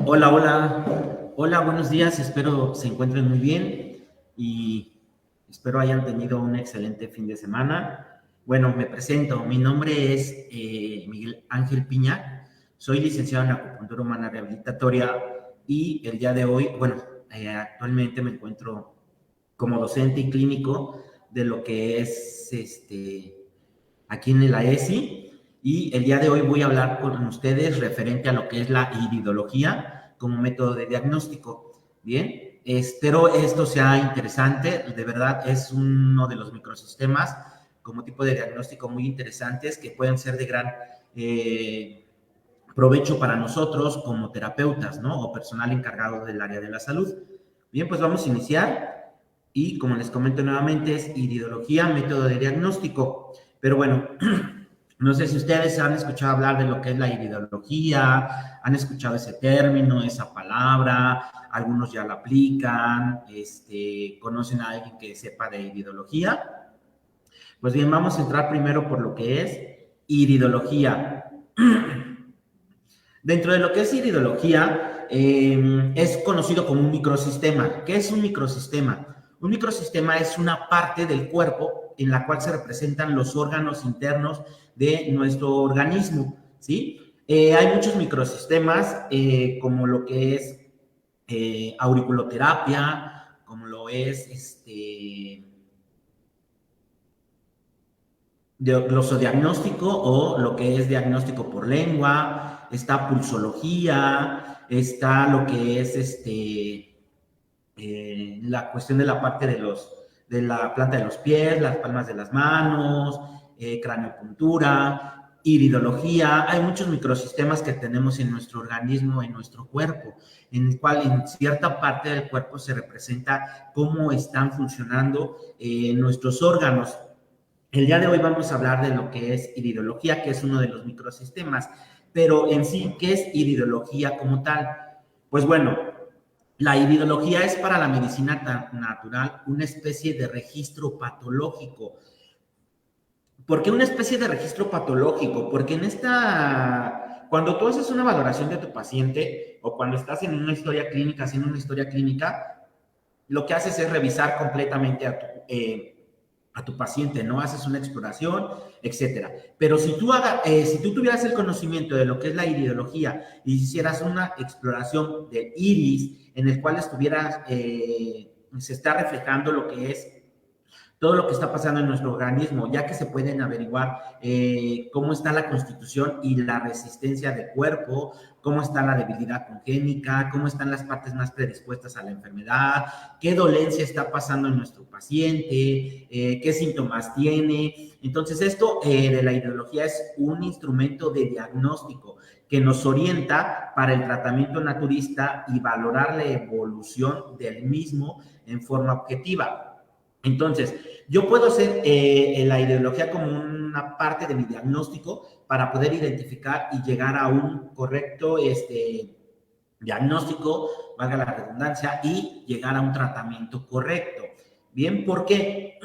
Hola, hola. Hola, buenos días. Espero se encuentren muy bien y espero hayan tenido un excelente fin de semana. Bueno, me presento. Mi nombre es Miguel Ángel Piña. Soy licenciado en acupuntura humana rehabilitatoria y el día de hoy, actualmente me encuentro como docente y clínico de lo que es aquí en la ESI. Y el día de hoy voy a hablar con ustedes referente a lo que es la iridología como método de diagnóstico. Bien, espero esto sea interesante. De verdad, es uno de los microsistemas como tipo de diagnóstico muy interesantes que pueden ser de gran provecho para nosotros como terapeutas, ¿no? O personal encargado del área de la salud. Bien, pues vamos a iniciar. Y como les comento nuevamente, es iridología, método de diagnóstico. Pero bueno, no sé si ustedes han escuchado hablar de lo que es la iridología, han escuchado ese término, esa palabra, algunos ya la aplican, conocen a alguien que sepa de iridología. Pues bien, vamos a entrar primero por lo que es iridología. Dentro de lo que es iridología, es conocido como un microsistema. ¿Qué es un microsistema? Un microsistema es una parte del cuerpo en la cual se representan los órganos internos de nuestro organismo, ¿sí? Hay muchos microsistemas, como lo que es auriculoterapia, como lo es glosodiagnóstico o lo que es diagnóstico por lengua, está pulsología, está lo que es la cuestión de la parte de la planta de los pies, las palmas de las manos, craniopuntura, iridología. Hay muchos microsistemas que tenemos en nuestro organismo, en nuestro cuerpo, en el cual en cierta parte del cuerpo se representa cómo están funcionando nuestros órganos. El día de hoy vamos a hablar de lo que es iridología, que es uno de los microsistemas, pero en sí, ¿qué es iridología como tal? Pues bueno, la iridología es para la medicina natural una especie de registro patológico. ¿Por qué una especie de registro patológico? Porque cuando tú haces una valoración de tu paciente o cuando estás en una historia clínica, haciendo una historia clínica, lo que haces es revisar completamente a tu paciente, ¿no? Haces una exploración, etcétera. Pero si tú tuvieras el conocimiento de lo que es la iridología y hicieras una exploración del iris en el cual se está reflejando lo que es todo lo que está pasando en nuestro organismo, ya que se pueden averiguar cómo está la constitución y la resistencia del cuerpo, cómo está la debilidad congénita, cómo están las partes más predispuestas a la enfermedad, qué dolencia está pasando en nuestro paciente, qué síntomas tiene. Entonces, esto de la iridología es un instrumento de diagnóstico que nos orienta para el tratamiento naturista y valorar la evolución del mismo en forma objetiva. Entonces, yo puedo hacer la ideología como una parte de mi diagnóstico para poder identificar y llegar a un correcto diagnóstico, valga la redundancia, y llegar a un tratamiento correcto. Bien, ¿por qué?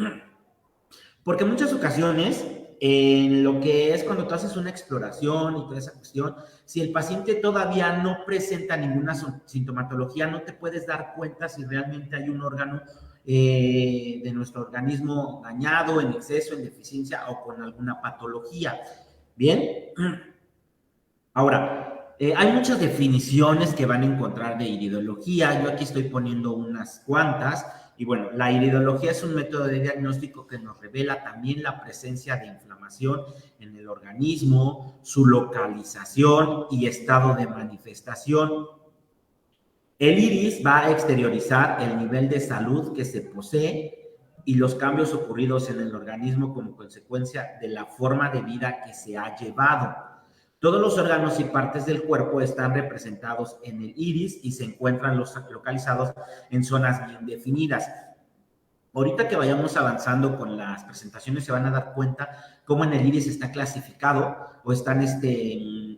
Porque en muchas ocasiones, en lo que es cuando tú haces una exploración y toda esa cuestión, si el paciente todavía no presenta ninguna sintomatología, no te puedes dar cuenta si realmente hay un órgano de nuestro organismo dañado, en exceso, en deficiencia o con alguna patología. Bien, ahora, hay muchas definiciones que van a encontrar de iridología. Yo aquí estoy poniendo unas cuantas. Y bueno, la iridología es un método de diagnóstico que nos revela también la presencia de inflamación en el organismo, su localización y estado de manifestación. El iris va a exteriorizar el nivel de salud que se posee y los cambios ocurridos en el organismo como consecuencia de la forma de vida que se ha llevado. Todos los órganos y partes del cuerpo están representados en el iris y se encuentran localizados en zonas bien definidas. Ahorita que vayamos avanzando con las presentaciones se van a dar cuenta cómo en el iris está clasificado o están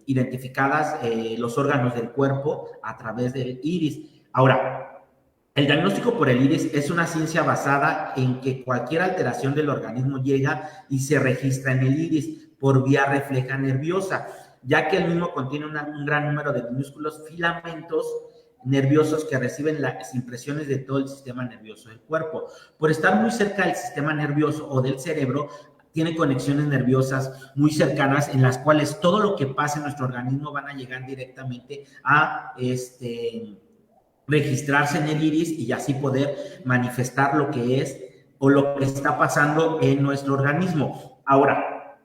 identificadas los órganos del cuerpo a través del iris. Ahora, El diagnóstico por el iris es una ciencia basada en que cualquier alteración del organismo llega y se registra en el iris por vía refleja nerviosa, ya que el mismo contiene un gran número de minúsculos filamentos nerviosos que reciben las impresiones de todo el sistema nervioso del cuerpo. Por estar muy cerca del sistema nervioso o del cerebro, tiene conexiones nerviosas muy cercanas en las cuales todo lo que pasa en nuestro organismo van a llegar directamente a registrarse en el iris y así poder manifestar lo que es o lo que está pasando en nuestro organismo. Ahora,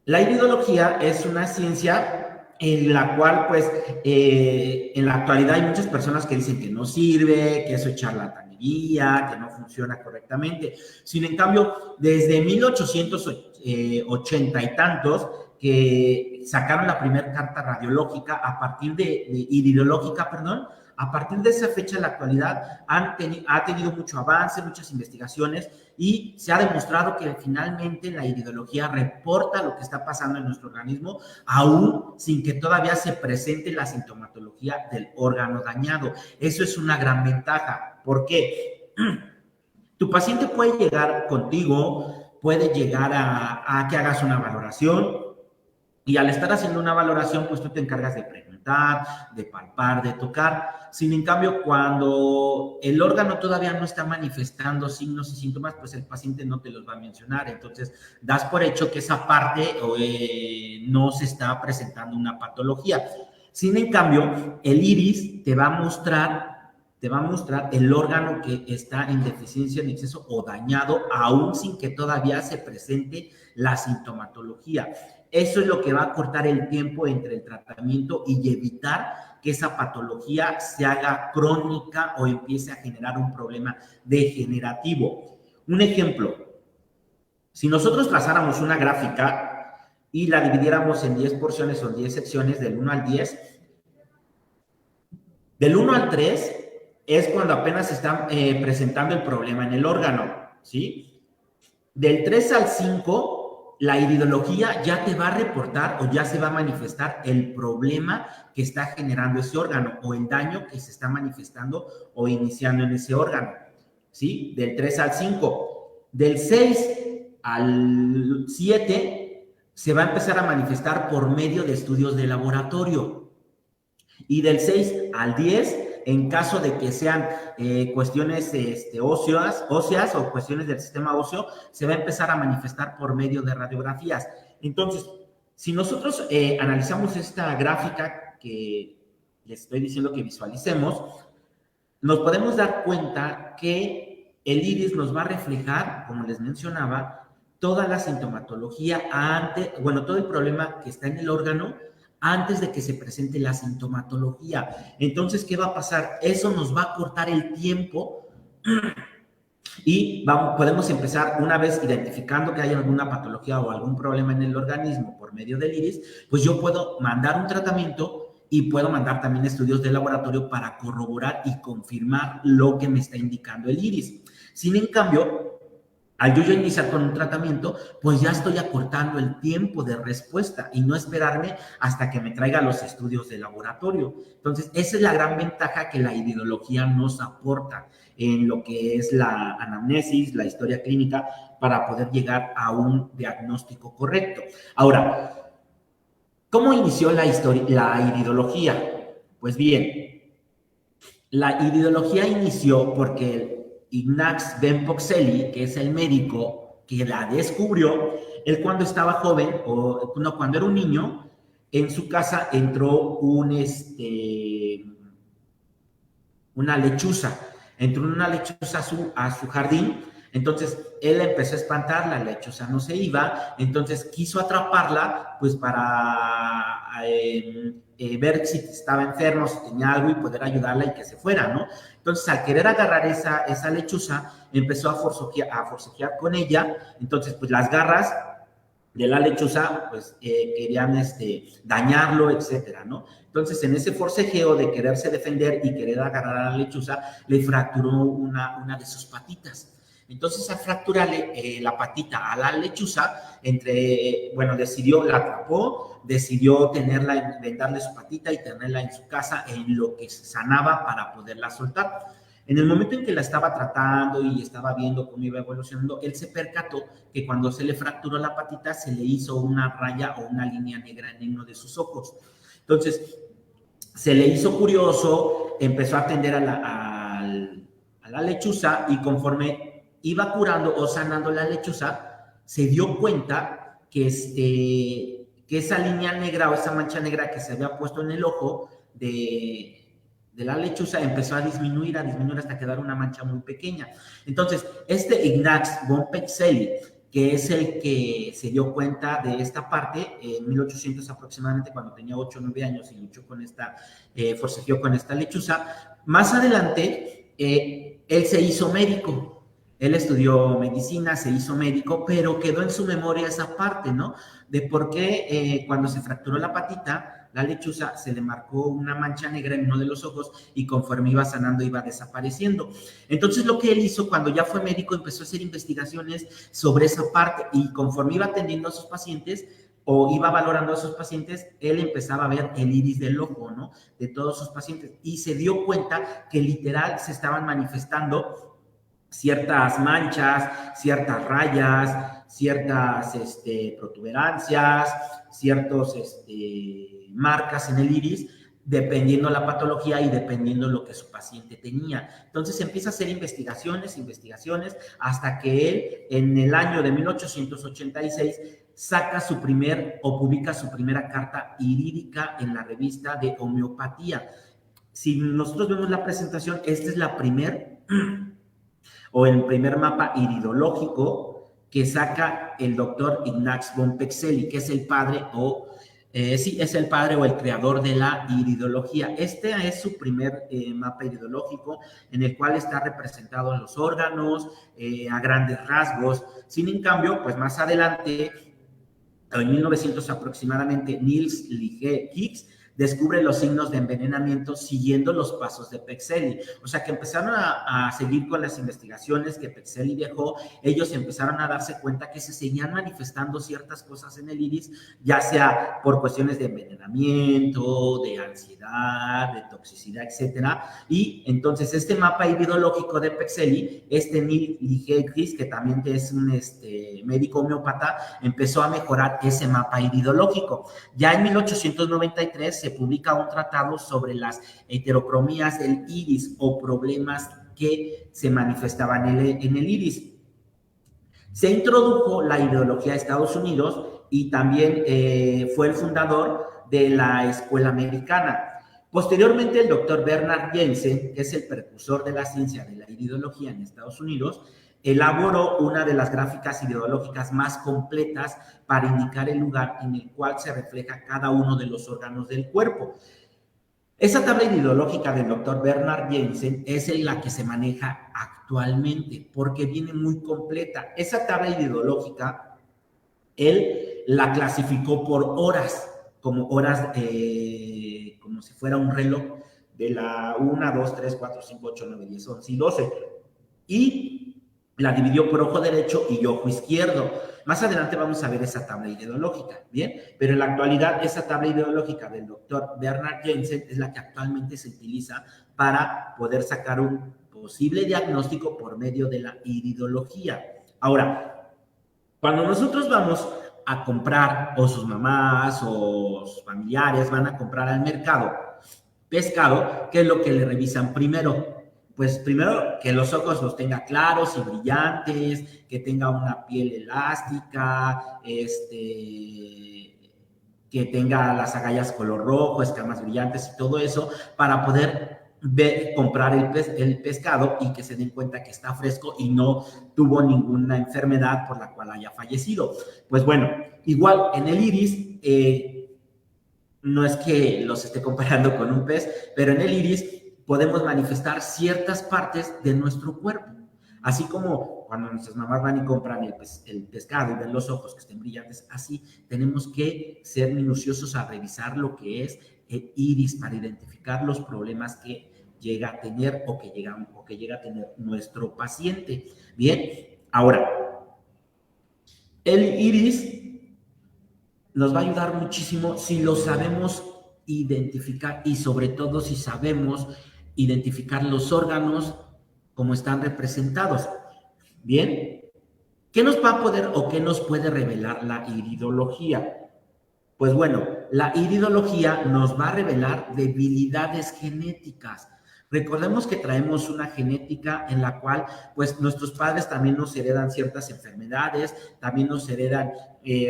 la iridología es una ciencia en la cual, pues, en la actualidad hay muchas personas que dicen que no sirve, que eso es charlatanería, que no funciona correctamente. Sin en cambio, desde 1880 y tantos, que sacaron la primera carta radiológica a partir iridológica, perdón, a partir de esa fecha en la actualidad ha tenido mucho avance, muchas investigaciones y se ha demostrado que finalmente la iridología reporta lo que está pasando en nuestro organismo, aún sin que todavía se presente la sintomatología del órgano dañado. Eso es una gran ventaja. ¿Por qué? Tu paciente puede llegar contigo, puede llegar a que hagas una valoración, y al estar haciendo una valoración, pues tú te encargas de preguntar, de palpar, de tocar. Sin en cambio, cuando el órgano todavía no está manifestando signos y síntomas, pues el paciente no te los va a mencionar. Entonces, das por hecho que esa parte no se está presentando una patología. Sin en cambio, el iris te va a mostrar el órgano que está en deficiencia, en exceso o dañado, aún sin que todavía se presente la sintomatología. Eso es lo que va a cortar el tiempo entre el tratamiento y evitar que esa patología se haga crónica o empiece a generar un problema degenerativo. Un ejemplo, si nosotros trazáramos una gráfica y la dividiéramos en 10 porciones o 10 secciones del 1 al 10, del 1 al 3 es cuando apenas se está presentando el problema en el órgano, ¿sí? Del 3 al 5, la iridología ya te va a reportar o ya se va a manifestar el problema que está generando ese órgano o el daño que se está manifestando o iniciando en ese órgano, ¿sí? Del 3 al 5. Del 6 al 7 se va a empezar a manifestar por medio de estudios de laboratorio. Y del 6 al 10, en caso de que sean cuestiones óseas o cuestiones del sistema óseo, se va a empezar a manifestar por medio de radiografías. Entonces, si nosotros analizamos esta gráfica que les estoy diciendo que visualicemos, nos podemos dar cuenta que el iris nos va a reflejar, como les mencionaba, toda la sintomatología todo el problema que está en el órgano antes de que se presente la sintomatología. Entonces, ¿qué va a pasar? Eso nos va a cortar el tiempo y podemos empezar, una vez identificando que hay alguna patología o algún problema en el organismo por medio del iris, pues yo puedo mandar un tratamiento y puedo mandar también estudios de laboratorio para corroborar y confirmar lo que me está indicando el iris. Sin en cambio, al yo iniciar con un tratamiento, pues ya estoy acortando el tiempo de respuesta y no esperarme hasta que me traiga los estudios de laboratorio. Entonces, esa es la gran ventaja que la iridología nos aporta en lo que es la anamnesis, la historia clínica, para poder llegar a un diagnóstico correcto. Ahora, ¿cómo inició la iridología? Pues bien, la iridología inició porque Ignaz Ben Poxeli, que es el médico que la descubrió, él cuando estaba joven, cuando era un niño, en su casa entró una lechuza, a su jardín. Entonces él empezó a espantar, la lechuza no se iba, entonces quiso atraparla pues para ver si estaba enfermo, si tenía algo y poder ayudarla y que se fuera, ¿no? Entonces al querer agarrar esa lechuza, empezó a forcejear con ella. Entonces pues las garras de la lechuza pues querían dañarlo, etcétera, ¿no? Entonces en ese forcejeo de quererse defender y querer agarrar a la lechuza, le fracturó una de sus patitas. Entonces, al fracturarle la patita a la lechuza, la atrapó, decidió vendarle su patita y tenerla en su casa en lo que se sanaba para poderla soltar. En el momento en que la estaba tratando y estaba viendo cómo iba evolucionando, él se percató que cuando se le fracturó la patita se le hizo una raya o una línea negra en uno de sus ojos. Entonces, se le hizo curioso, empezó a atender a la lechuza y conforme iba curando o sanando la lechuza, se dio cuenta que esa línea negra o esa mancha negra que se había puesto en el ojo de la lechuza empezó a disminuir hasta quedar una mancha muy pequeña. Entonces, Ignaz von Petzeli, que es el que se dio cuenta de esta parte en 1800 aproximadamente, cuando tenía 8 o 9 años y luchó con forcejeó con esta lechuza. Más adelante, él se hizo médico. Él estudió medicina, se hizo médico, pero quedó en su memoria esa parte, ¿no? De por qué cuando se fracturó la patita, la lechuza se le marcó una mancha negra en uno de los ojos y conforme iba sanando iba desapareciendo. Entonces lo que él hizo cuando ya fue médico empezó a hacer investigaciones sobre esa parte y conforme iba atendiendo a sus pacientes o iba valorando a sus pacientes, él empezaba a ver el iris del ojo, ¿no? De todos sus pacientes y se dio cuenta que literal se estaban manifestando ciertas manchas, ciertas rayas, ciertas protuberancias, ciertos marcas en el iris, dependiendo la patología y dependiendo lo que su paciente tenía. Entonces empieza a hacer investigaciones, hasta que él en el año de 1886 publica su primera carta irídica en la revista de homeopatía. Si nosotros vemos la presentación, esta es la el primer mapa iridológico que saca el doctor Ignaz von Petzeli, que es el padre o el creador de la iridología. Este es su primer mapa iridológico en el cual está representado los órganos a grandes rasgos. Sin en cambio, pues más adelante, en 1900 aproximadamente, Niels Higgs descubre los signos de envenenamiento siguiendo los pasos de Petzeli. O sea, que empezaron a seguir con las investigaciones que Petzeli dejó. Ellos empezaron a darse cuenta que se seguían manifestando ciertas cosas en el iris, ya sea por cuestiones de envenenamiento, de ansiedad, de toxicidad, etcétera. Y entonces este mapa iridológico de Petzeli, Niels Higgs, que también es un médico homeópata, empezó a mejorar ese mapa iridológico. Ya en 1893 se publica un tratado sobre las heterocromías del iris o problemas que se manifestaban en el iris. Se introdujo la iridología a Estados Unidos y también fue el fundador de la escuela americana. Posteriormente, el doctor Bernard Jensen, que es el precursor de la ciencia de la iridología en Estados Unidos, elaboró una de las gráficas iridológicas más completas para indicar el lugar en el cual se refleja cada uno de los órganos del cuerpo. Esa tabla iridológica del doctor Bernard Jensen es la que se maneja actualmente porque viene muy completa. Esa tabla iridológica, él la clasificó por horas, como horas, como si fuera un reloj de la 1, 2, 3, 4, 5, 8, 9, 10, 11 y 12. Y la dividió por ojo derecho y ojo izquierdo. Más adelante vamos a ver esa tabla ideológica, ¿bien? Pero en la actualidad, esa tabla ideológica del doctor Bernard Jensen es la que actualmente se utiliza para poder sacar un posible diagnóstico por medio de la iridología. Ahora, cuando nosotros vamos a comprar, o sus mamás o sus familiares van a comprar al mercado pescado, ¿qué es lo que le revisan primero? Pues primero que los ojos los tenga claros y brillantes, que tenga una piel elástica, que tenga las agallas color rojo, escamas brillantes y todo eso, para poder comprar el pescado y que se den cuenta que está fresco y no tuvo ninguna enfermedad por la cual haya fallecido. Pues bueno, igual en el iris, no es que los esté comparando con un pez, pero en el iris podemos manifestar ciertas partes de nuestro cuerpo. Así como cuando nuestras mamás van y compran el pescado y ven los ojos que estén brillantes, así tenemos que ser minuciosos a revisar lo que es el iris para identificar los problemas que llega a tener o que llega a tener nuestro paciente. Bien, ahora, el iris nos va a ayudar muchísimo si lo sabemos identificar y sobre todo si sabemos identificar los órganos como están representados. Bien, ¿qué nos va a poder o qué nos puede revelar la iridología? Pues bueno, la iridología nos va a revelar debilidades genéticas. Recordemos que traemos una genética en la cual, pues, nuestros padres también nos heredan ciertas enfermedades, también nos heredan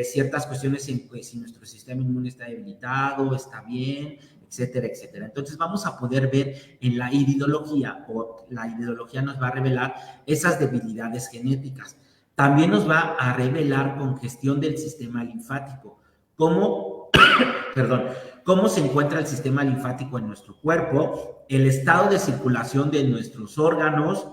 ciertas cuestiones en que si nuestro sistema inmune está debilitado, está bien, etcétera, etcétera. Entonces vamos a poder ver en la iridología, o la iridología nos va a revelar esas debilidades genéticas. También nos va a revelar congestión del sistema linfático. Perdón, cómo se encuentra el sistema linfático en nuestro cuerpo, el estado de circulación de nuestros órganos.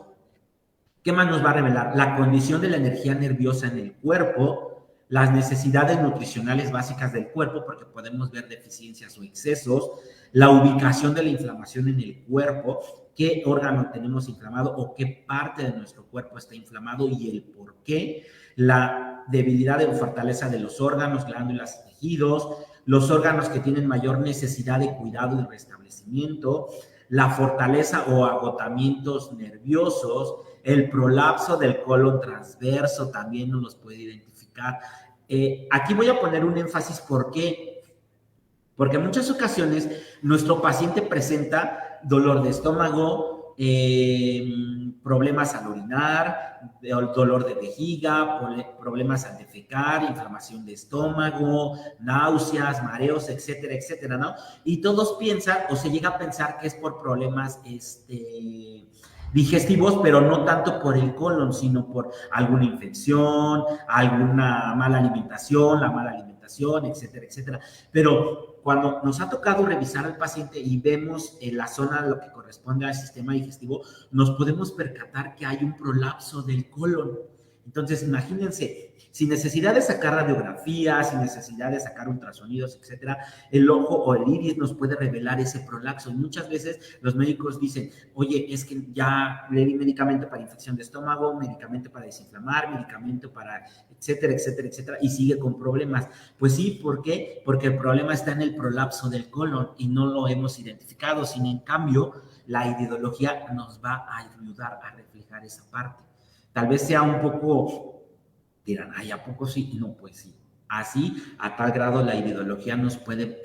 ¿Qué más nos va a revelar? La condición de la energía nerviosa en el cuerpo, las necesidades nutricionales básicas del cuerpo, porque podemos ver deficiencias o excesos, la ubicación de la inflamación en el cuerpo, qué órgano tenemos inflamado o qué parte de nuestro cuerpo está inflamado y el por qué, la debilidad o fortaleza de los órganos, glándulas, tejidos, los órganos que tienen mayor necesidad de cuidado y restablecimiento, la fortaleza o agotamientos nerviosos, el prolapso del colon transverso también nos los puede identificar. Aquí voy a poner un énfasis, ¿por qué? Porque en muchas ocasiones nuestro paciente presenta dolor de estómago, problemas al orinar, dolor de vejiga, problemas al defecar, inflamación de estómago, náuseas, mareos, etcétera, etcétera, ¿no? Y todos piensan o se llega a pensar que es por problemas digestivos, pero no tanto por el colon, sino por alguna infección, alguna mala alimentación, etcétera, etcétera. Pero cuando nos ha tocado revisar al paciente y vemos en la zona lo que corresponde al sistema digestivo, nos podemos percatar que hay un prolapso del colon. Entonces, imagínense, sin necesidad de sacar radiografías, sin necesidad de sacar ultrasonidos, etcétera, el ojo o el iris nos puede revelar ese prolapso. Y muchas veces los médicos dicen, oye, es que ya le di medicamento para infección de estómago, medicamento para desinflamar, medicamento para etcétera, etcétera, etcétera, y sigue con problemas. Pues sí, ¿por qué? Porque el problema está en el prolapso del colon y no lo hemos identificado. Sin en cambio, la iridología nos va a ayudar a reflejar esa parte. Tal vez sea un poco, dirán, ay, ¿a poco sí? No, pues sí. Así, a tal grado, la iridología nos puede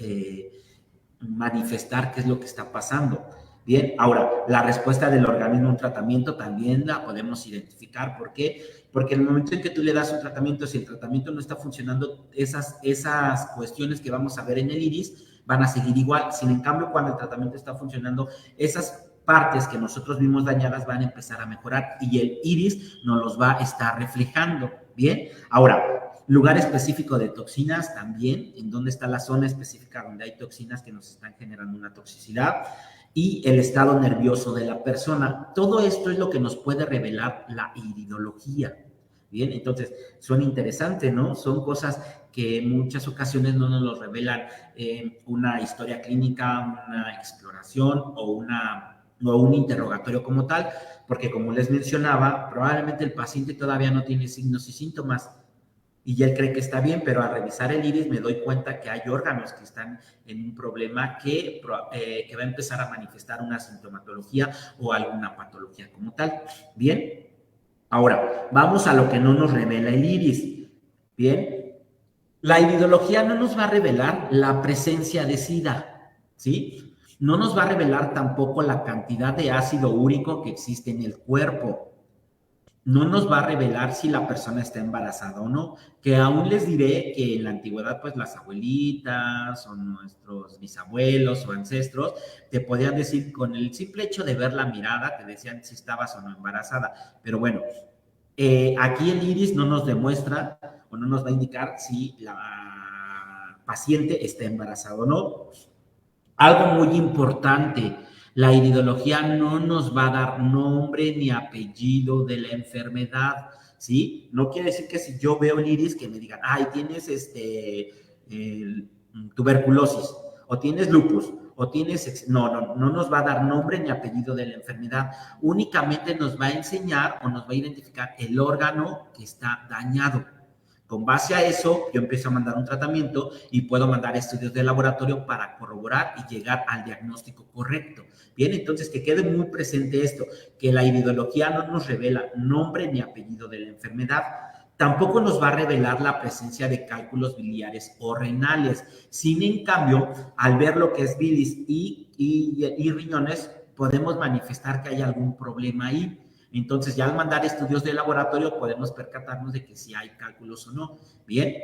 manifestar qué es lo que está pasando. Bien, ahora, la respuesta del organismo a un tratamiento también la podemos identificar. ¿Por qué? Porque en el momento en que tú le das un tratamiento, si el tratamiento no está funcionando, esas cuestiones que vamos a ver en el iris van a seguir igual. Sin en cambio, cuando el tratamiento está funcionando, esas partes que nosotros vimos dañadas van a empezar a mejorar y el iris nos los va a estar reflejando. Bien, ahora, lugar específico de toxinas también, en donde está la zona específica donde hay toxinas que nos están generando una toxicidad y el estado nervioso de la persona. Todo esto es lo que nos puede revelar la iridología. Bien, entonces, suena interesante, ¿no? Son cosas que en muchas ocasiones no nos lo revelan una historia clínica, una exploración o un interrogatorio como tal, porque como les mencionaba, probablemente el paciente todavía no tiene signos y síntomas y él cree que está bien, pero al revisar el iris me doy cuenta que hay órganos que están en un problema que va a empezar a manifestar una sintomatología o alguna patología como tal. Bien, ahora vamos a lo que no nos revela el iris. Bien, la iridología no nos va a revelar la presencia de SIDA, ¿sí? No nos va a revelar tampoco la cantidad de ácido úrico que existe en el cuerpo. No nos va a revelar si la persona está embarazada o no, que aún les diré que en la antigüedad, pues las abuelitas o nuestros bisabuelos o ancestros te podían decir con el simple hecho de ver la mirada, te decían si estabas o no embarazada. Pero bueno, aquí el iris no nos demuestra o no nos va a indicar si la paciente está embarazada o no. Algo muy importante, la iridología no nos va a dar nombre ni apellido de la enfermedad, ¿sí? No quiere decir que si yo veo el iris que me digan, ay, tienes tuberculosis, o tienes lupus, o tienes, no nos va a dar nombre ni apellido de la enfermedad, únicamente nos va a enseñar o nos va a identificar el órgano que está dañado. Con base a eso, yo empiezo a mandar un tratamiento y puedo mandar estudios de laboratorio para corroborar y llegar al diagnóstico correcto. Bien, entonces que quede muy presente esto, que la iridología no nos revela nombre ni apellido de la enfermedad. Tampoco nos va a revelar la presencia de cálculos biliares o renales. Sin en cambio, al ver lo que es bilis y riñones, podemos manifestar que hay algún problema ahí. Entonces, ya al mandar estudios de laboratorio podemos percatarnos de que si hay cálculos o no. Bien.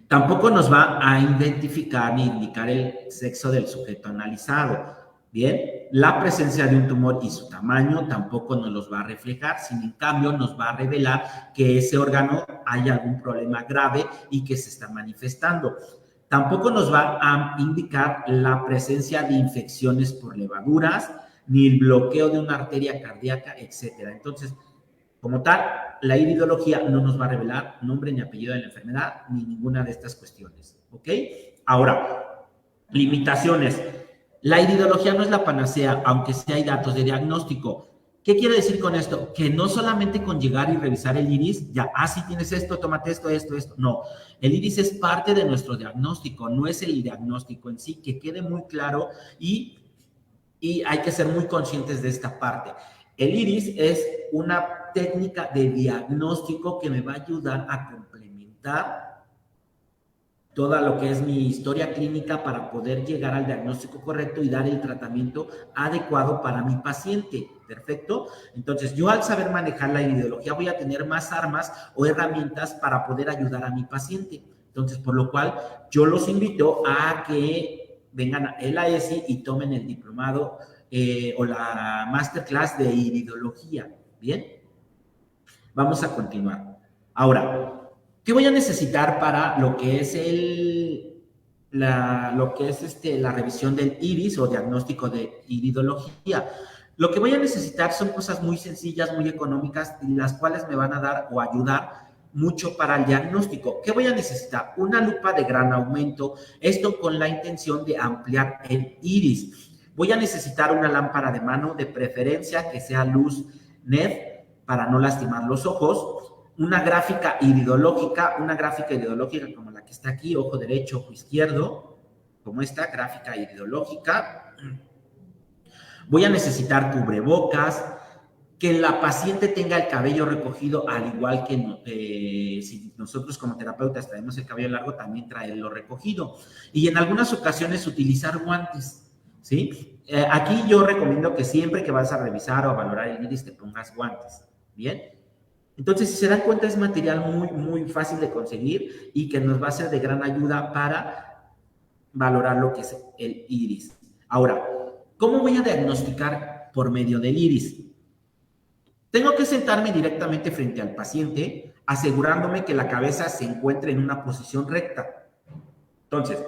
Tampoco nos va a identificar ni indicar el sexo del sujeto analizado. Bien, la presencia de un tumor y su tamaño tampoco nos los va a reflejar, sino en cambio nos va a revelar que ese órgano hay algún problema grave y que se está manifestando. Tampoco nos va a indicar la presencia de infecciones por levaduras, ni el bloqueo de una arteria cardíaca, etcétera. Entonces, como tal, la iridología no nos va a revelar nombre ni apellido de la enfermedad, ni ninguna de estas cuestiones, ¿ok? Ahora, limitaciones. La iridología no es la panacea, aunque sí hay datos de diagnóstico. ¿Qué quiere decir con esto? Que no solamente con llegar y revisar el iris, ya, si tienes esto, tómate esto. No, el iris es parte de nuestro diagnóstico, no es el diagnóstico en sí, que quede muy claro y hay que ser muy conscientes de esta parte. El iris es una técnica de diagnóstico que me va a ayudar a complementar toda lo que es mi historia clínica para poder llegar al diagnóstico correcto y dar el tratamiento adecuado para mi paciente. ¿Perfecto? Entonces, yo al saber manejar la iridología voy a tener más armas o herramientas para poder ayudar a mi paciente. Entonces, por lo cual, yo los invito a que vengan a el AESI y tomen el diplomado o la masterclass de iridología. ¿Bien? Vamos a continuar. Ahora, ¿qué voy a necesitar para lo que es la revisión del iris o diagnóstico de iridología? Lo que voy a necesitar son cosas muy sencillas, muy económicas, y las cuales me van a dar o ayudar mucho para el diagnóstico. ¿Qué voy a necesitar? Una lupa de gran aumento, esto con la intención de ampliar el iris. Voy a necesitar una lámpara de mano, de preferencia que sea luz LED para no lastimar los ojos, una gráfica iridológica como la que está aquí, ojo derecho, ojo izquierdo, como esta gráfica iridológica. Voy a necesitar cubrebocas, que la paciente tenga el cabello recogido, al igual que si nosotros como terapeutas traemos el cabello largo, también traerlo recogido. Y en algunas ocasiones utilizar guantes, ¿sí? Aquí yo recomiendo que siempre que vas a revisar o a valorar el iris te pongas guantes, ¿bien? Entonces, si se dan cuenta, es material muy, muy fácil de conseguir y que nos va a ser de gran ayuda para valorar lo que es el iris. Ahora, ¿cómo voy a diagnosticar por medio del iris? Tengo que sentarme directamente frente al paciente, asegurándome que la cabeza se encuentre en una posición recta. Entonces,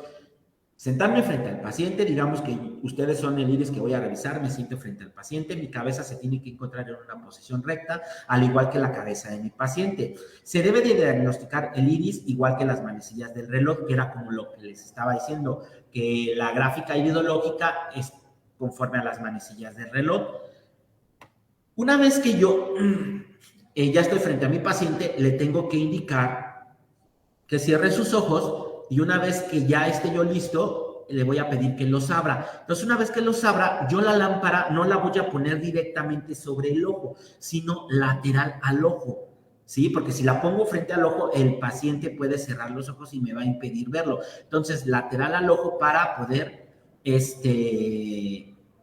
sentarme frente al paciente, digamos que ustedes son el iris que voy a revisar, me siento frente al paciente, mi cabeza se tiene que encontrar en una posición recta, al igual que la cabeza de mi paciente. Se debe de diagnosticar el iris igual que las manecillas del reloj, que era como lo que les estaba diciendo, que la gráfica iridológica es conforme a las manecillas del reloj. Una vez que yo ya estoy frente a mi paciente, le tengo que indicar que cierre sus ojos y una vez que ya esté yo listo, le voy a pedir que los abra. Entonces, una vez que los abra, yo la lámpara no la voy a poner directamente sobre el ojo, sino lateral al ojo, ¿sí? Porque si la pongo frente al ojo, el paciente puede cerrar los ojos y me va a impedir verlo. Entonces, lateral al ojo para poder,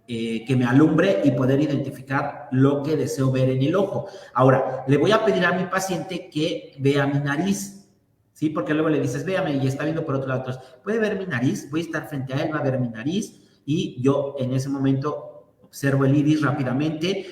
que me alumbre y poder identificar lo que deseo ver en el ojo. Ahora, le voy a pedir a mi paciente que vea mi nariz, ¿sí? Porque luego le dices, véame, y está viendo por otro lado. Entonces, puede ver mi nariz, voy a estar frente a él, va a ver mi nariz, y yo en ese momento observo el iris rápidamente,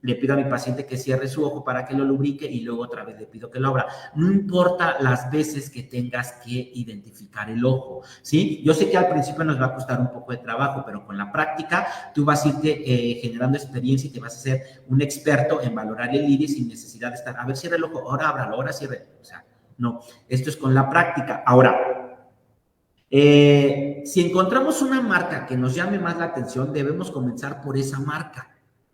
le pido a mi paciente que cierre su ojo para que lo lubrique y luego otra vez le pido que lo abra. No importa las veces que tengas que identificar el ojo, ¿sí? Yo sé que al principio nos va a costar un poco de trabajo, pero con la práctica tú vas a irte generando experiencia y te vas a hacer un experto en valorar el iris sin necesidad de estar, a ver, cierra el ojo, ahora ábralo, ahora cierre. O sea, no, esto es con la práctica. Ahora, se Si encontramos una marca que nos llame más la atención, debemos comenzar por esa marca,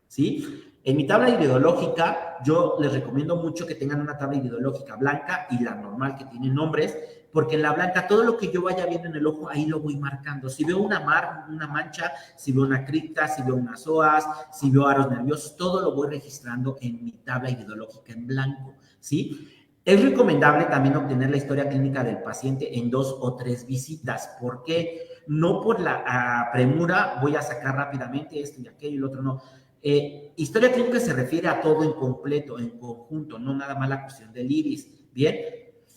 ¿sí? En mi tabla ideológica, yo les recomiendo mucho que tengan una tabla ideológica blanca y la normal que tiene nombres, porque en la blanca todo lo que yo vaya viendo en el ojo, ahí lo voy marcando. Si veo una mancha, si veo una cripta, si veo unas OAS, si veo aros nerviosos, todo lo voy registrando en mi tabla ideológica en blanco, ¿sí? Es recomendable también obtener la historia clínica del paciente en 2 o 3 visitas. ¿Por qué? No por la premura voy a sacar rápidamente esto y aquello y lo otro, no. Historia clínica se refiere a todo en completo, en conjunto, no nada más la cuestión del iris. Bien,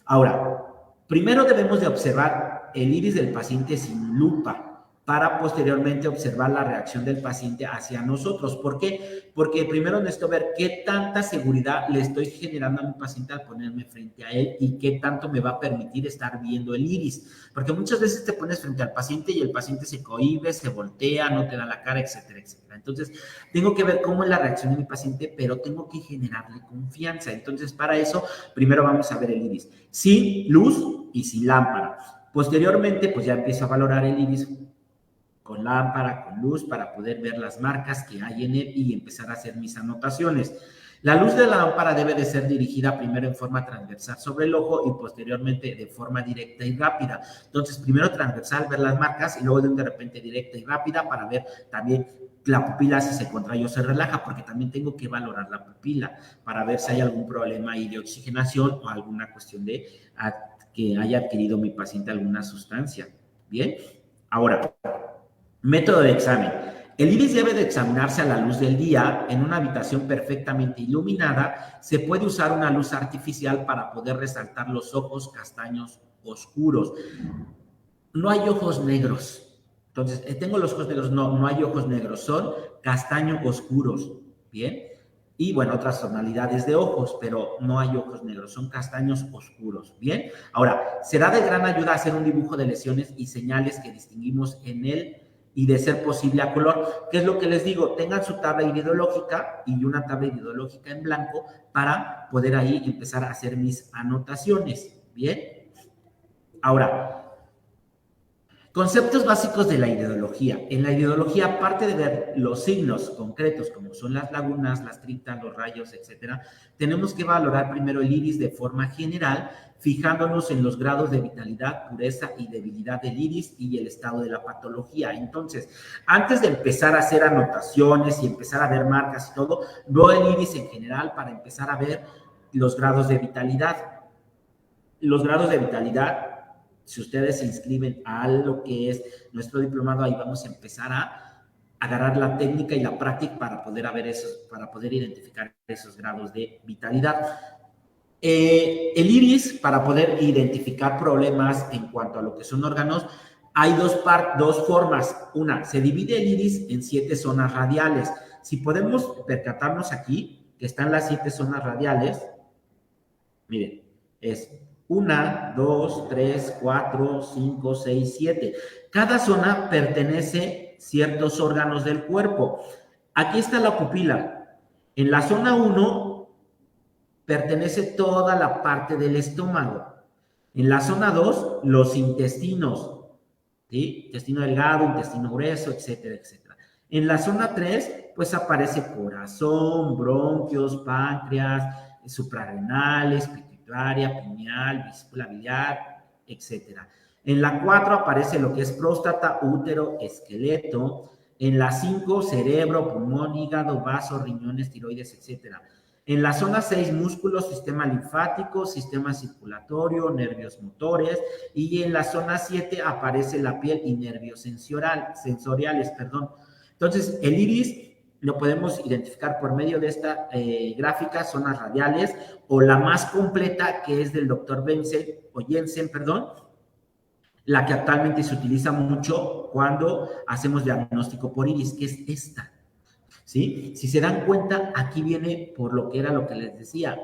ahora, primero debemos de observar el iris del paciente sin lupa para posteriormente observar la reacción del paciente hacia nosotros. ¿Por qué? Porque primero necesito ver qué tanta seguridad le estoy generando a mi paciente al ponerme frente a él y qué tanto me va a permitir estar viendo el iris. Porque muchas veces te pones frente al paciente y el paciente se cohíbe, se voltea, no te da la cara, etcétera, etcétera. Entonces, tengo que ver cómo es la reacción de mi paciente, pero tengo que generarle confianza. Entonces, para eso, primero vamos a ver el iris sin luz y sin lámpara. Posteriormente, pues ya empiezo a valorar el iris con lámpara, con luz, para poder ver las marcas que hay en él y empezar a hacer mis anotaciones. La luz de la lámpara debe de ser dirigida primero en forma transversal sobre el ojo y posteriormente de forma directa y rápida. Entonces, primero transversal, ver las marcas y luego de repente directa y rápida para ver también la pupila si se contrae o se relaja, porque también tengo que valorar la pupila para ver si hay algún problema ahí de oxigenación o alguna cuestión de que haya adquirido mi paciente alguna sustancia. Bien, ahora, método de examen. El iris debe de examinarse a la luz del día en una habitación perfectamente iluminada. Se puede usar una luz artificial para poder resaltar los ojos castaños oscuros. No hay ojos negros. Entonces, tengo los ojos negros. No, no hay ojos negros. Son castaño oscuros. Bien. Y bueno, otras tonalidades de ojos, pero no hay ojos negros, son castaños oscuros. Bien. Ahora, será de gran ayuda hacer un dibujo de lesiones y señales que distinguimos en él y de ser posible a color. ¿Qué es lo que les digo? Tengan su tabla iridológica y una tabla iridológica en blanco para poder ahí empezar a hacer mis anotaciones. Bien. Ahora, conceptos básicos de la iridología. En la iridología, aparte de ver los signos concretos, como son las lagunas, las criptas, los rayos, etcétera, tenemos que valorar primero el iris de forma general, fijándonos en los grados de vitalidad, pureza y debilidad del iris y el estado de la patología. Entonces, antes de empezar a hacer anotaciones y empezar a ver marcas y todo, veo el iris en general para empezar a ver los grados de vitalidad. Los grados de vitalidad, si ustedes se inscriben a lo que es nuestro diplomado, ahí vamos a empezar a agarrar la técnica y la práctica para poder identificar esos grados de vitalidad. El iris, para poder identificar problemas en cuanto a lo que son órganos, hay dos formas. Una, se divide el iris en 7 zonas radiales. Si podemos percatarnos aquí, que están las 7 zonas radiales, miren, es 1, 2, 3, 4, 5, 6, 7. Cada zona pertenece a ciertos órganos del cuerpo. Aquí está la pupila. En la zona 1 pertenece toda la parte del estómago. En la zona 2, los intestinos, ¿sí? Intestino delgado, intestino grueso, etcétera, etcétera. En la zona 3, pues aparece corazón, bronquios, páncreas, suprarrenales, pituitaria, pineal, vesícula biliar, etcétera. En la 4 aparece lo que es próstata, útero, esqueleto. En la 5, cerebro, pulmón, hígado, vaso, riñones, tiroides, etcétera. En la zona 6, músculos, sistema linfático, sistema circulatorio, nervios motores. Y en la zona 7 aparece la piel y nervios sensoriales. Entonces, el iris lo podemos identificar por medio de esta gráfica, zonas radiales, o la más completa, que es del doctor Jensen, la que actualmente se utiliza mucho cuando hacemos diagnóstico por iris, que es esta. ¿Sí? Si se dan cuenta, aquí viene por lo que les decía,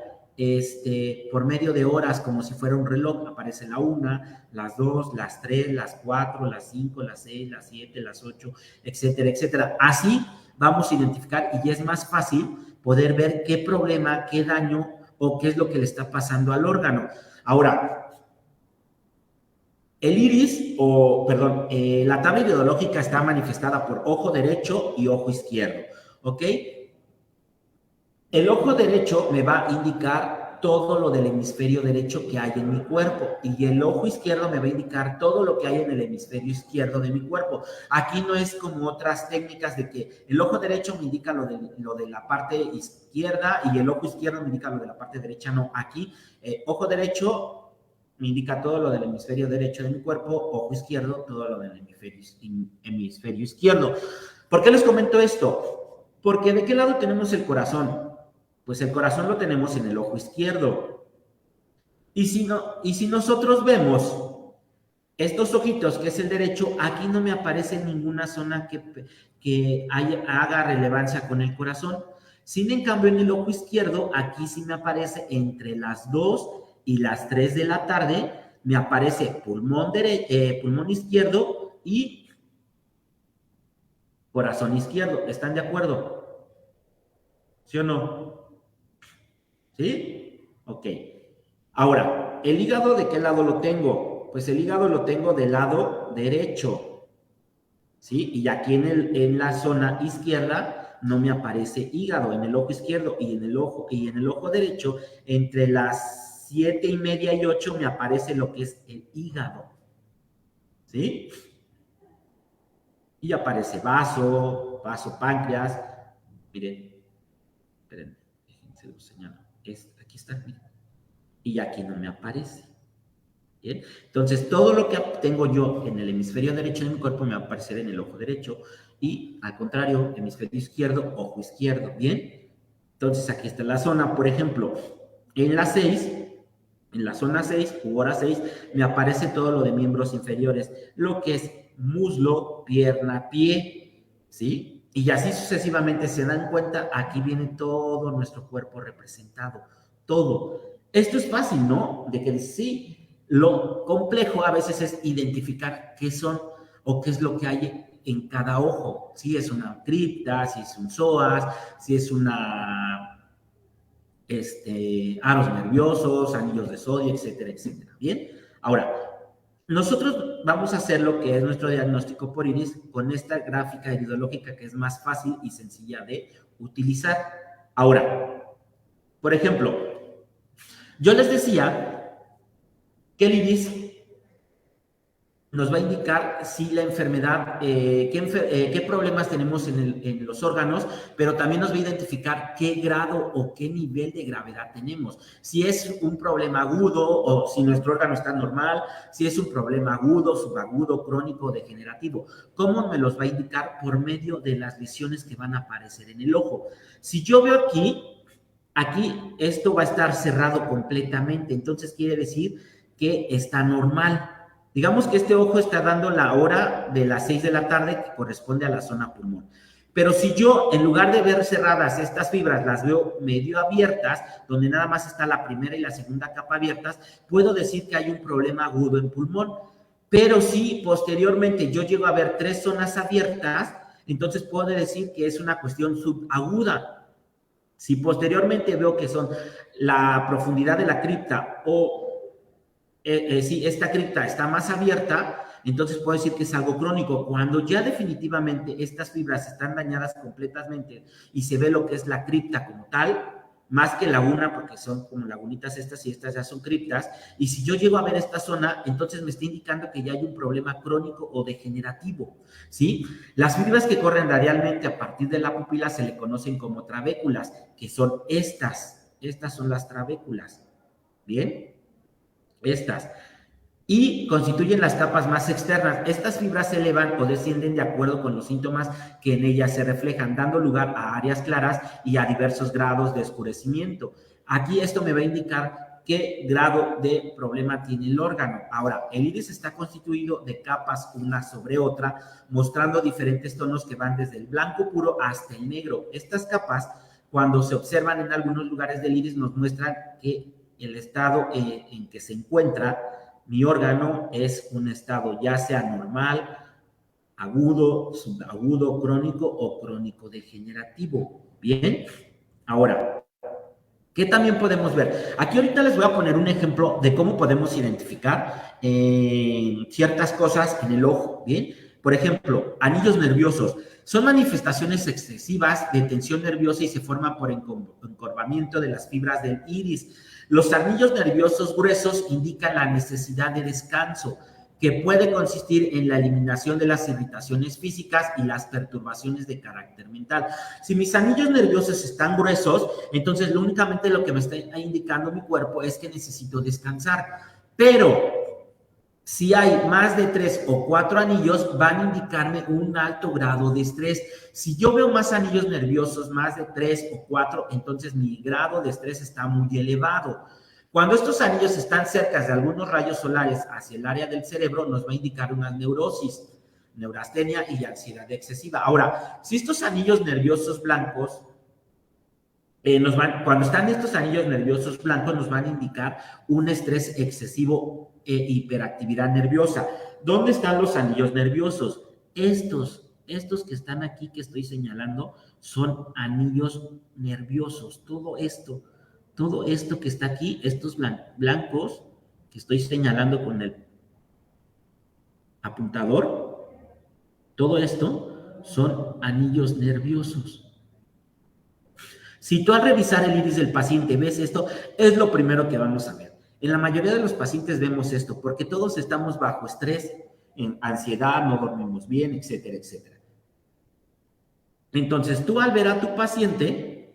por medio de horas, como si fuera un reloj, aparece la 1, las 2, las 3, las 4, las 5, las 6, las 7, las 8, etcétera, etcétera. Así vamos a identificar y es más fácil poder ver qué problema, qué daño o qué es lo que le está pasando al órgano. Ahora, El iris, la tabla ideológica está manifestada por ojo derecho y ojo izquierdo, ¿ok? El ojo derecho me va a indicar todo lo del hemisferio derecho que hay en mi cuerpo y el ojo izquierdo me va a indicar todo lo que hay en el hemisferio izquierdo de mi cuerpo. Aquí no es como otras técnicas de que el ojo derecho me indica lo de la parte izquierda y el ojo izquierdo me indica lo de la parte derecha. No, aquí ojo derecho me indica todo lo del hemisferio derecho de mi cuerpo, ojo izquierdo, todo lo del hemisferio izquierdo. ¿Por qué les comento esto? Porque ¿de qué lado tenemos el corazón? Pues el corazón lo tenemos en el ojo izquierdo. Y si nosotros vemos estos ojitos, que es el derecho, aquí no me aparece ninguna zona que haga relevancia con el corazón. Sin en cambio, en el ojo izquierdo, aquí sí me aparece entre las 2 y las 3 de la tarde, me aparece pulmón izquierdo y corazón izquierdo. ¿Están de acuerdo? ¿Sí o no? ¿Sí? Ok. Ahora, ¿el hígado de qué lado lo tengo? Pues el hígado lo tengo del lado derecho, ¿sí? Y aquí en la zona izquierda no me aparece hígado, en el ojo izquierdo y en el ojo derecho, entre las 7:30 y 8 me aparece lo que es el hígado, ¿sí? Y aparece vaso, páncreas. Miren, esperen, déjense lo señalo. Aquí está, miren. Y aquí no me aparece. ¿Bien? Entonces, todo lo que tengo yo en el hemisferio derecho de mi cuerpo me va a aparecer en el ojo derecho y, al contrario, hemisferio izquierdo, ojo izquierdo. ¿Bien? Entonces, aquí está la zona. Por ejemplo, en la 6, en la zona 6 u hora 6, me aparece todo lo de miembros inferiores, lo que es muslo, pierna, pie, ¿sí? Y así sucesivamente se dan cuenta, aquí viene todo nuestro cuerpo representado, todo. Esto es fácil, ¿no? De que sí, lo complejo a veces es identificar qué son o qué es lo que hay en cada ojo. Si es una cripta, si es un psoas, si es una aros nerviosos, anillos de sodio, etcétera, etcétera. Bien, ahora, nosotros vamos a hacer lo que es nuestro diagnóstico por iris con esta gráfica iridológica que es más fácil y sencilla de utilizar. Ahora, por ejemplo, yo les decía que el iris nos va a indicar si la enfermedad, qué problemas tenemos en los órganos, pero también nos va a identificar qué grado o qué nivel de gravedad tenemos. Si es un problema agudo o si nuestro órgano está normal, si es un problema agudo, subagudo, crónico, degenerativo. ¿Cómo me los va a indicar? Por medio de las lesiones que van a aparecer en el ojo. Si yo veo aquí esto va a estar cerrado completamente, entonces quiere decir que está normal. Digamos que este ojo está dando la hora de las 6 de la tarde que corresponde a la zona pulmón. Pero si yo, en lugar de ver cerradas estas fibras, las veo medio abiertas, donde nada más está la primera y la segunda capa abiertas, puedo decir que hay un problema agudo en pulmón. Pero si posteriormente yo llego a ver 3 zonas abiertas, entonces puedo decir que es una cuestión subaguda. Si posteriormente veo que son la profundidad de la cripta o si esta cripta está más abierta, entonces puedo decir que es algo crónico. Cuando ya definitivamente estas fibras están dañadas completamente y se ve lo que es la cripta como tal, más que laguna, porque son como lagunitas estas y estas ya son criptas, y si yo llego a ver esta zona, entonces me está indicando que ya hay un problema crónico o degenerativo, ¿sí? Las fibras que corren radialmente a partir de la pupila se le conocen como trabéculas, que son estas son las trabéculas, ¿bien? Estas, y constituyen las capas más externas. Estas fibras se elevan o descienden de acuerdo con los síntomas que en ellas se reflejan, dando lugar a áreas claras y a diversos grados de oscurecimiento. Aquí esto me va a indicar qué grado de problema tiene el órgano. Ahora, el iris está constituido de capas una sobre otra, mostrando diferentes tonos que van desde el blanco puro hasta el negro. Estas capas, cuando se observan en algunos lugares del iris, nos muestran que el estado en que se encuentra mi órgano es un estado ya sea normal, agudo, subagudo, crónico o crónico degenerativo. Bien, ahora, ¿Qué también podemos ver? Aquí ahorita les voy a poner un ejemplo de cómo podemos identificar ciertas cosas en el ojo, ¿bien? Por ejemplo, anillos nerviosos. Son manifestaciones excesivas de tensión nerviosa y se forman por encorvamiento de las fibras del iris. Los anillos nerviosos gruesos indican la necesidad de descanso, que puede consistir en la eliminación de las irritaciones físicas y las perturbaciones de carácter mental. Si mis anillos nerviosos están gruesos, entonces únicamente lo que me está indicando mi cuerpo es que necesito descansar. Pero si hay más de 3 o 4 anillos, van a indicarme un alto grado de estrés. Si yo veo más anillos nerviosos, más de 3 o 4, entonces mi grado de estrés está muy elevado. Cuando estos anillos están cerca de algunos rayos solares hacia el área del cerebro, nos va a indicar una neurosis, neurastenia y ansiedad excesiva. Ahora, si estos anillos nerviosos blancos, cuando están estos anillos nerviosos blancos, nos van a indicar un estrés excesivo e hiperactividad nerviosa. ¿Dónde están los anillos nerviosos? Estos que están aquí, que estoy señalando, son anillos nerviosos. Todo esto que está aquí, estos blancos que estoy señalando con el apuntador, todo esto son anillos nerviosos. Si tú al revisar el iris del paciente ves esto, es lo primero que vamos a ver. En la mayoría de los pacientes vemos esto, porque todos estamos bajo estrés, en ansiedad, no dormimos bien, etcétera, etcétera. Entonces, tú al ver a tu paciente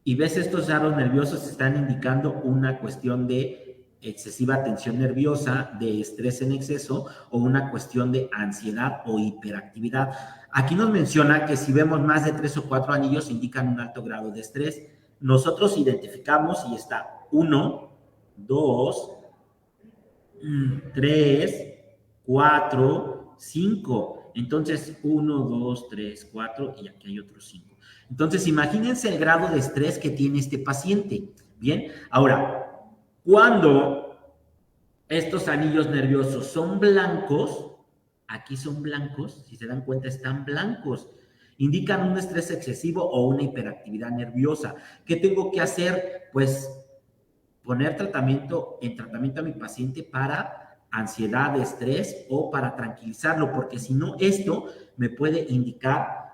y ves estos aros nerviosos, están indicando una cuestión de excesiva tensión nerviosa, de estrés en exceso o una cuestión de ansiedad o hiperactividad. Aquí nos menciona que si vemos más de 3 o 4 anillos indican un alto grado de estrés. Nosotros identificamos y está 1, 2, 3, 4, 5. Entonces 1, 2, 3, 4 y aquí hay otros 5. Entonces imagínense el grado de estrés que tiene este paciente. Bien, ahora, cuando estos anillos nerviosos son blancos, aquí son blancos, si se dan cuenta están blancos, indican un estrés excesivo o una hiperactividad nerviosa. ¿Qué tengo que hacer? Pues poner tratamiento a mi paciente para ansiedad, estrés o para tranquilizarlo, porque si no, esto me puede indicar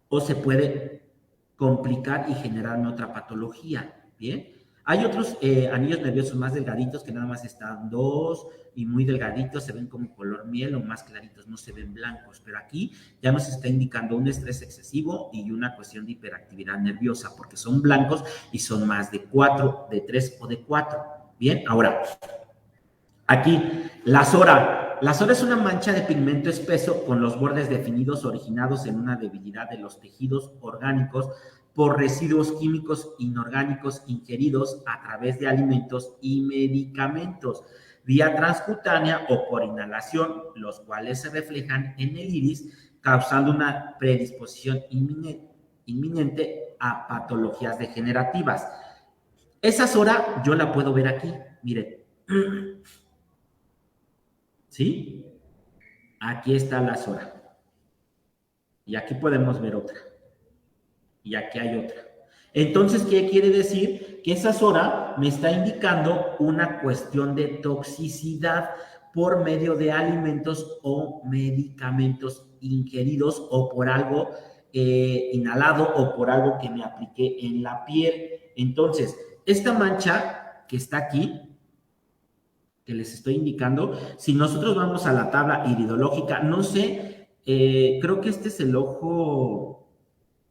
o se puede complicar y generarme otra patología, ¿bien? Hay otros anillos nerviosos más delgaditos que nada más están 2 y muy delgaditos, se ven como color miel o más claritos, no se ven blancos, pero aquí ya nos está indicando un estrés excesivo y una cuestión de hiperactividad nerviosa, porque son blancos y son más de 4, de 3 o de 4. Bien, ahora, aquí, la SORA. La SORA es una mancha de pigmento espeso con los bordes definidos originados en una debilidad de los tejidos orgánicos por residuos químicos inorgánicos ingeridos a través de alimentos y medicamentos, vía transcutánea o por inhalación, los cuales se reflejan en el iris, causando una predisposición inminente a patologías degenerativas. Esa SORA yo la puedo ver aquí, miren. ¿Sí? Aquí está la SORA. Y aquí podemos ver otra. Y aquí hay otra. Entonces, ¿qué quiere decir? Que esa SORA me está indicando una cuestión de toxicidad por medio de alimentos o medicamentos ingeridos o por algo inhalado o por algo que me apliqué en la piel. Entonces, esta mancha que está aquí, que les estoy indicando, si nosotros vamos a la tabla iridológica, no sé, creo que este es el ojo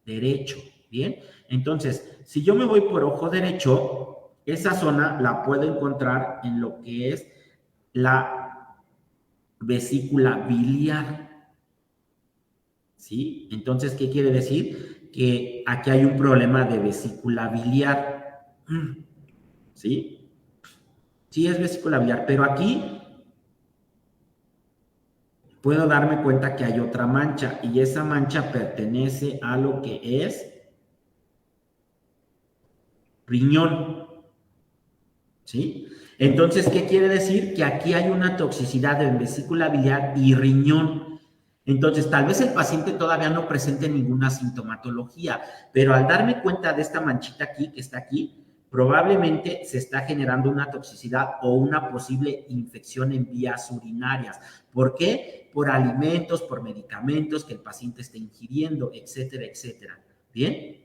derecho, ¿bien? Entonces, si yo me voy por ojo derecho, esa zona la puedo encontrar en lo que es la vesícula biliar, ¿sí? Entonces, ¿qué quiere decir? Que aquí hay un problema de vesícula biliar, ¿sí? Sí, es vesícula biliar, pero aquí puedo darme cuenta que hay otra mancha y esa mancha pertenece a lo que es riñón, ¿sí? Entonces, ¿qué quiere decir? Que aquí hay una toxicidad en vesícula biliar y riñón. Entonces, tal vez el paciente todavía no presente ninguna sintomatología, pero al darme cuenta de esta manchita aquí, que está aquí, probablemente se está generando una toxicidad o una posible infección en vías urinarias. ¿Por qué? Por alimentos, por medicamentos que el paciente esté ingiriendo, etcétera, etcétera. ¿Bien?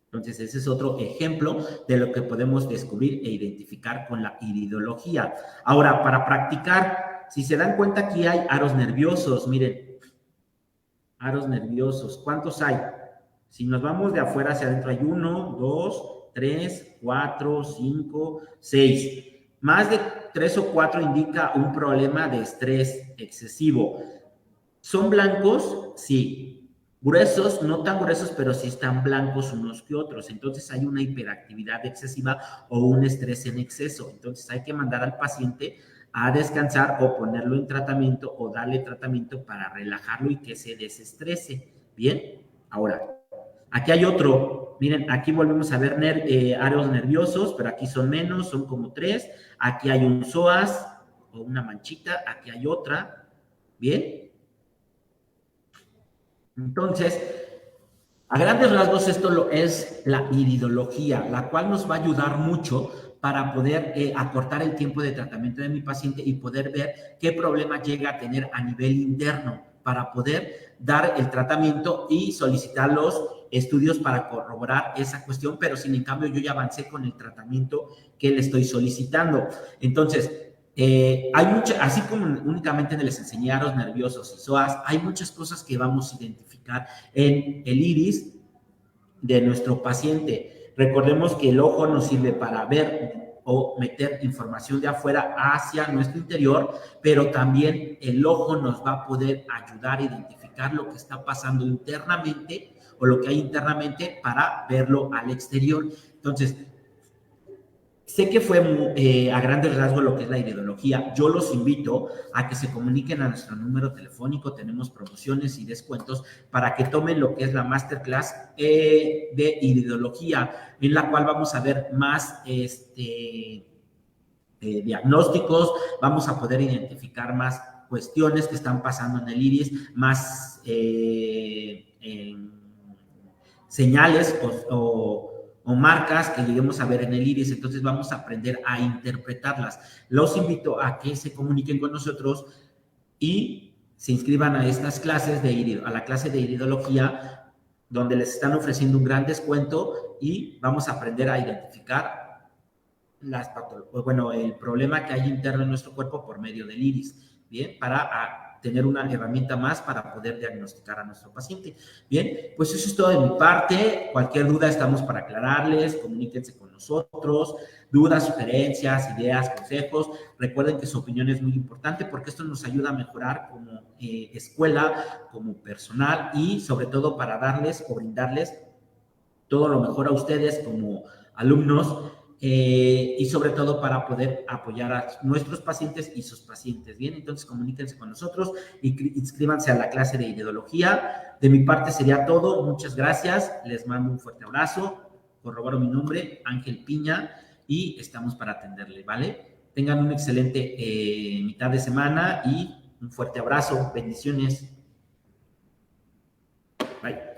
Entonces, ese es otro ejemplo de lo que podemos descubrir e identificar con la iridología. Ahora, para practicar, si se dan cuenta, aquí hay aros nerviosos. Miren, aros nerviosos. ¿Cuántos hay? Si nos vamos de afuera hacia adentro, hay 1, 2, 3, 4, 5, 6. Más de 3 o 4 indica un problema de estrés excesivo. ¿Son blancos? Sí. Gruesos, no tan gruesos, pero sí están blancos unos que otros. Entonces hay una hiperactividad excesiva o un estrés en exceso. Entonces hay que mandar al paciente a descansar o ponerlo en tratamiento o darle tratamiento para relajarlo y que se desestrese. Bien, ahora, aquí hay otro. Miren, aquí volvemos a ver areos nerviosos, pero aquí son menos, son como 3. Aquí hay un psoas o una manchita, aquí hay otra. Bien, entonces, a grandes rasgos, esto es la iridología, la cual nos va a ayudar mucho para poder acortar el tiempo de tratamiento de mi paciente y poder ver qué problema llega a tener a nivel interno para poder dar el tratamiento y solicitar los estudios para corroborar esa cuestión, pero sin en cambio yo ya avancé con el tratamiento que le estoy solicitando. Entonces, hay muchas, así como únicamente les enseñé aros nerviosos y psoas, hay muchas cosas que vamos a identificar en el iris de nuestro paciente. Recordemos que el ojo nos sirve para ver o meter información de afuera hacia nuestro interior, pero también el ojo nos va a poder ayudar a identificar lo que está pasando internamente o lo que hay internamente para verlo al exterior. Entonces, sé que fue a grandes rasgos lo que es la iridología. Yo los invito a que se comuniquen a nuestro número telefónico. Tenemos promociones y descuentos para que tomen lo que es la masterclass de iridología, en la cual vamos a ver más diagnósticos, vamos a poder identificar más cuestiones que están pasando en el iris, más señales o marcas que lleguemos a ver en el iris. Entonces vamos a aprender a interpretarlas. Los invito a que se comuniquen con nosotros y se inscriban a estas clases a la clase de iridología, donde les están ofreciendo un gran descuento y vamos a aprender a identificar el problema que hay interno en nuestro cuerpo por medio del iris, ¿bien? Para tener una herramienta más para poder diagnosticar a nuestro paciente. Bien, pues eso es todo de mi parte. Cualquier duda estamos para aclararles, comuníquense con nosotros, dudas, sugerencias, ideas, consejos. Recuerden que su opinión es muy importante porque esto nos ayuda a mejorar como escuela, como personal y sobre todo para darles o brindarles todo lo mejor a ustedes como alumnos y sobre todo para poder apoyar a nuestros pacientes y sus pacientes. Bien, entonces comuníquense con nosotros y inscríbanse a la clase de iridología. De mi parte sería todo. Muchas gracias. Les mando un fuerte abrazo. Corroboro mi nombre, Ángel Piña, y estamos para atenderle, ¿vale? Tengan una excelente mitad de semana y un fuerte abrazo. Bendiciones. Bye.